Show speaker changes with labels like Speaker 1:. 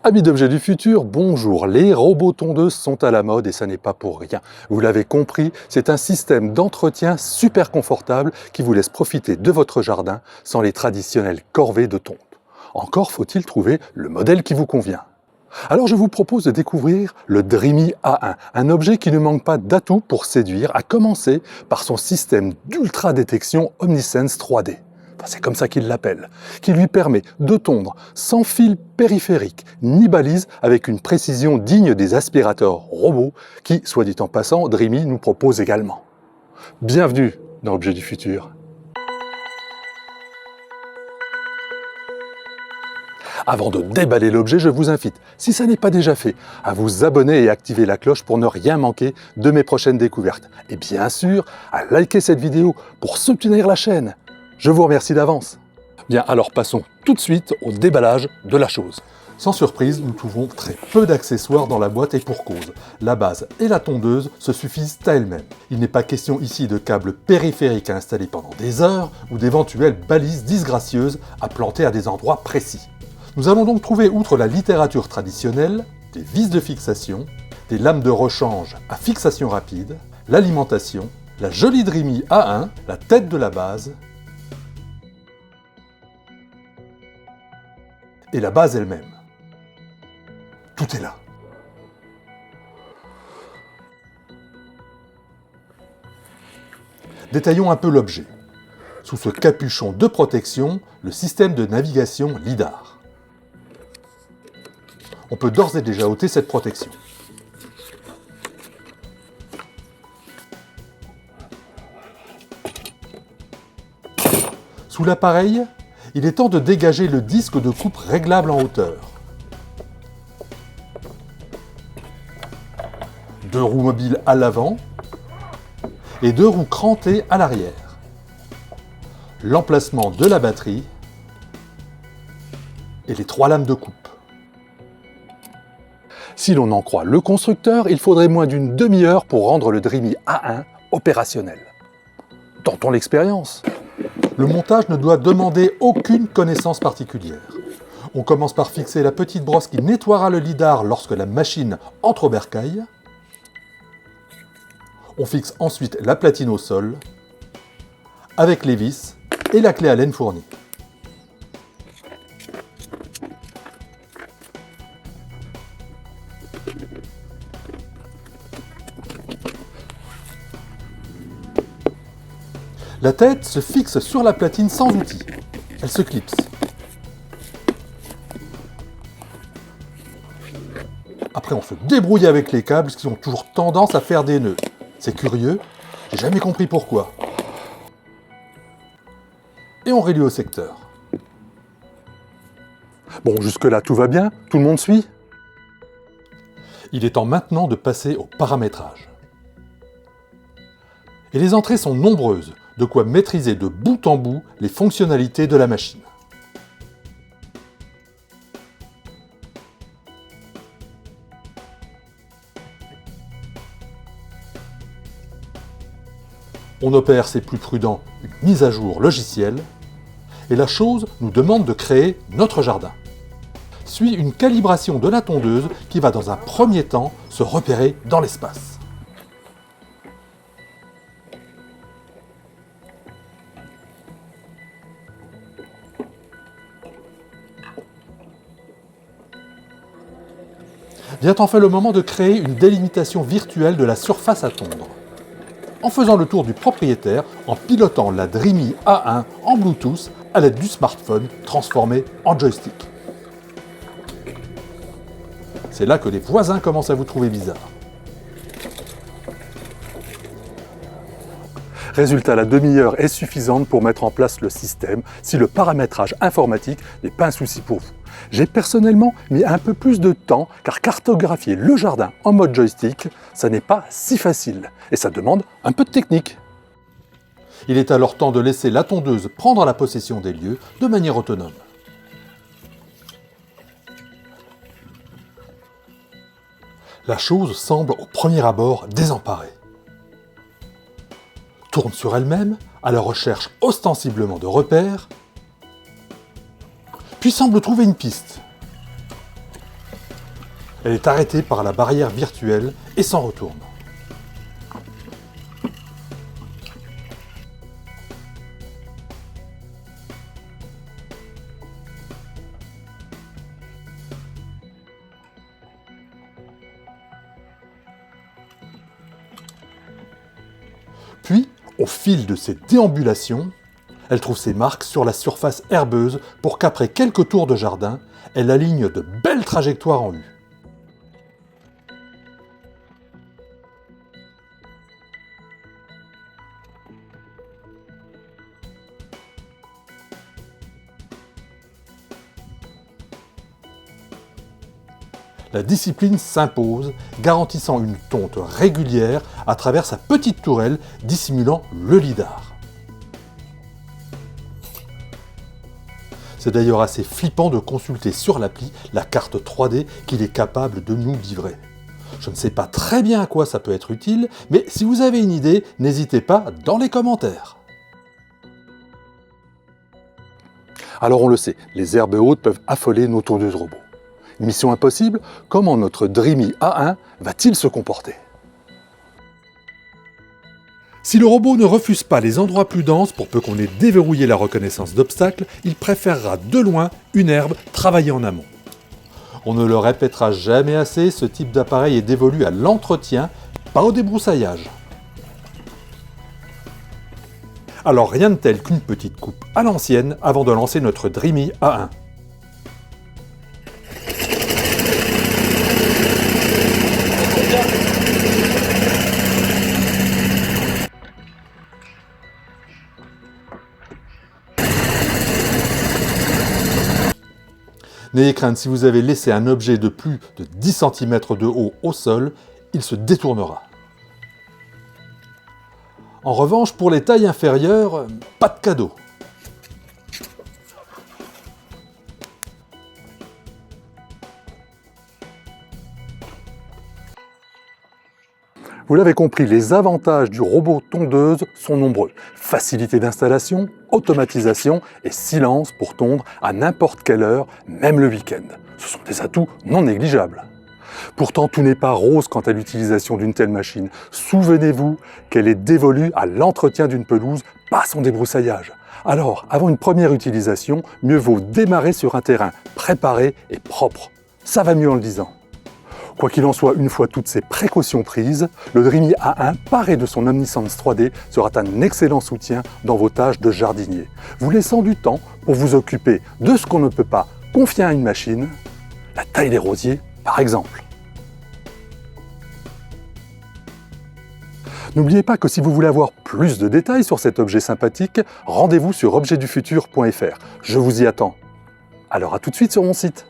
Speaker 1: Amis d'objets du futur, bonjour. Les robots tondeuses sont à la mode et ça n'est pas pour rien. Vous l'avez compris, c'est un système d'entretien super confortable qui vous laisse profiter de votre jardin sans les traditionnelles corvées de tonte. Encore faut-il trouver le modèle qui vous convient. Alors je vous propose de découvrir le Dreamy A1, un objet qui ne manque pas d'atouts pour séduire, à commencer par son système d'ultra-détection Omnisense 3D. C'est comme ça qu'il l'appelle, qui lui permet de tondre sans fil périphérique ni balise avec une précision digne des aspirateurs robots qui, soit dit en passant, Dreamy nous propose également. Bienvenue dans Objet du futur. Avant de déballer l'objet, je vous invite, si ça n'est pas déjà fait, à vous abonner et activer la cloche pour ne rien manquer de mes prochaines découvertes. Et bien sûr, à liker cette vidéo pour soutenir la chaîne. Je vous remercie d'avance. Bien, alors passons tout de suite au déballage de la chose. Sans surprise, nous trouvons très peu d'accessoires dans la boîte et pour cause. La base et la tondeuse se suffisent à elles-mêmes. Il n'est pas question ici de câbles périphériques à installer pendant des heures ou d'éventuelles balises disgracieuses à planter à des endroits précis. Nous allons donc trouver, outre la littérature traditionnelle, des vis de fixation, des lames de rechange à fixation rapide, l'alimentation, la jolie Dreamy A1, la tête de la base, et la base elle-même. Tout est là. Détaillons un peu l'objet. Sous ce capuchon de protection, le système de navigation LiDAR. On peut d'ores et déjà ôter cette protection. Sous l'appareil, il est temps de dégager le disque de coupe réglable en hauteur. 2 roues mobiles à l'avant et 2 roues crantées à l'arrière. L'emplacement de la batterie et les 3 lames de coupe. Si l'on en croit le constructeur, il faudrait moins d'une demi-heure pour rendre le Dreamy A1 opérationnel. Tentons l'expérience. Le montage ne doit demander aucune connaissance particulière. On commence par fixer la petite brosse qui nettoiera le lidar lorsque la machine entre au bercail. On fixe ensuite la platine au sol, avec les vis et la clé Allen fournie. La tête se fixe sur la platine sans outil. Elle se clipse. Après, on se débrouille avec les câbles qui ont toujours tendance à faire des nœuds. C'est curieux, j'ai jamais compris pourquoi. Et on relie au secteur. Bon, jusque-là, tout va bien? Tout le monde suit? Il est temps maintenant de passer au paramétrage. Et les entrées sont nombreuses, de quoi maîtriser de bout en bout les fonctionnalités de la machine. On opère, c'est plus prudent, une mise à jour logicielle, et la chose nous demande de créer notre jardin. Suit une calibration de la tondeuse qui va dans un premier temps se repérer dans l'espace. Vient enfin le moment de créer une délimitation virtuelle de la surface à tondre. En faisant le tour du propriétaire, en pilotant la Dreamy A1 en Bluetooth à l'aide du smartphone transformé en joystick. C'est là que les voisins commencent à vous trouver bizarre. Résultat, la demi-heure est suffisante pour mettre en place le système si le paramétrage informatique n'est pas un souci pour vous. J'ai personnellement mis un peu plus de temps car cartographier le jardin en mode joystick, ça n'est pas si facile et ça demande un peu de technique. Il est alors temps de laisser la tondeuse prendre la possession des lieux de manière autonome. La chose semble au premier abord désemparée. Tourne sur elle-même, à la recherche ostensiblement de repères, puis semble trouver une piste. Elle est arrêtée par la barrière virtuelle et s'en retourne. Puis, au fil de ses déambulations, elle trouve ses marques sur la surface herbeuse pour qu'après quelques tours de jardin, elle aligne de belles trajectoires en U. La discipline s'impose, garantissant une tonte régulière à travers sa petite tourelle dissimulant le lidar. C'est d'ailleurs assez flippant de consulter sur l'appli la carte 3D qu'il est capable de nous livrer. Je ne sais pas très bien à quoi ça peut être utile, mais si vous avez une idée, n'hésitez pas dans les commentaires. Alors on le sait, les herbes hautes peuvent affoler nos tondeuses robots. Mission impossible, comment notre Dreamy A1 va-t-il se comporter? Si le robot ne refuse pas les endroits plus denses pour peu qu'on ait déverrouillé la reconnaissance d'obstacles, il préférera de loin une herbe travaillée en amont. On ne le répétera jamais assez, ce type d'appareil est dévolu à l'entretien, pas au débroussaillage. Alors rien de tel qu'une petite coupe à l'ancienne avant de lancer notre Dreamy A1. N'ayez crainte, si vous avez laissé un objet de plus de 10 cm de haut au sol, il se détournera. En revanche, pour les tailles inférieures, pas de cadeau. Vous l'avez compris, les avantages du robot tondeuse sont nombreux. Facilité d'installation, automatisation et silence pour tondre à n'importe quelle heure, même le week-end. Ce sont des atouts non négligeables. Pourtant, tout n'est pas rose quant à l'utilisation d'une telle machine. Souvenez-vous qu'elle est dévolue à l'entretien d'une pelouse, pas son débroussaillage. Alors, avant une première utilisation, mieux vaut démarrer sur un terrain préparé et propre. Ça va mieux en le disant. Quoi qu'il en soit, une fois toutes ces précautions prises, le Dreamy A1 paré de son Omnisense 3D sera un excellent soutien dans vos tâches de jardinier, vous laissant du temps pour vous occuper de ce qu'on ne peut pas confier à une machine, la taille des rosiers par exemple. N'oubliez pas que si vous voulez avoir plus de détails sur cet objet sympathique, rendez-vous sur objetdufutur.fr. Je vous y attends. Alors à tout de suite sur mon site.